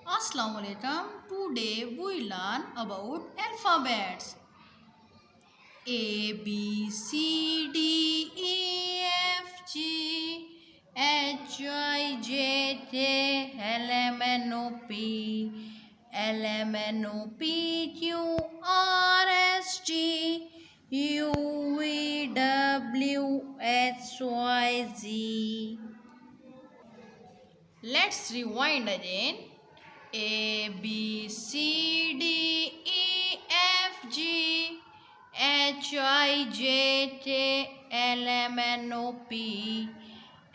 Assalamu alaikum. Today we learn about alphabets. A B C D E F G H I J K L M N O P L M N O P Q R S T U V W X Y Z. Let's rewind again. A B C D E F G H I J K L M N O P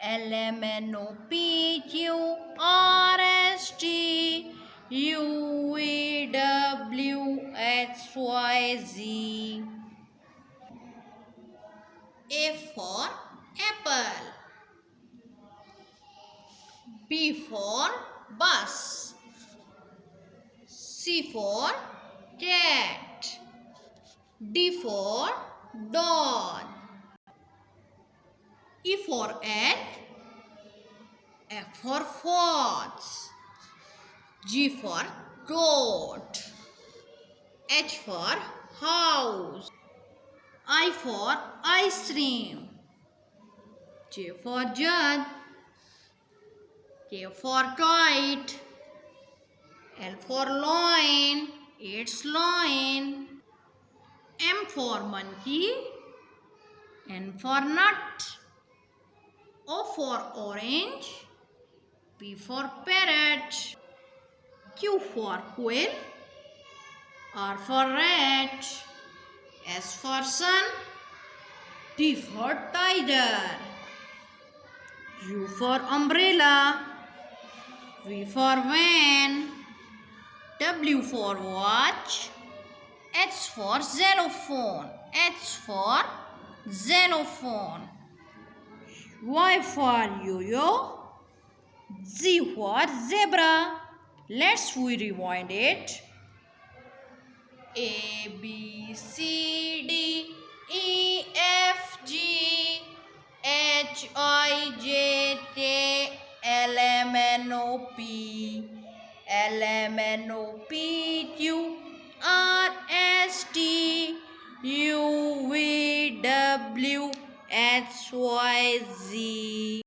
L M N O P Q R S T U V W X Y Z. A for apple. B for bus. C for cat. D for dog. E for egg. F for fox. G for goat. H for house. I for ice cream. J for jug. K for kite. L for lion. It's lion. M for monkey. N for nut. O for orange. P for parrot. Q for quail. R for rat. S for sun. T for tiger. U for umbrella. V for van. W for watch. X for xylophone. H for xylophone. Y for yo-yo. Z for zebra. Let's we rewind it. A B C D E F G H I J K L M N O P L M N O P Q R S T U V W X Y Z.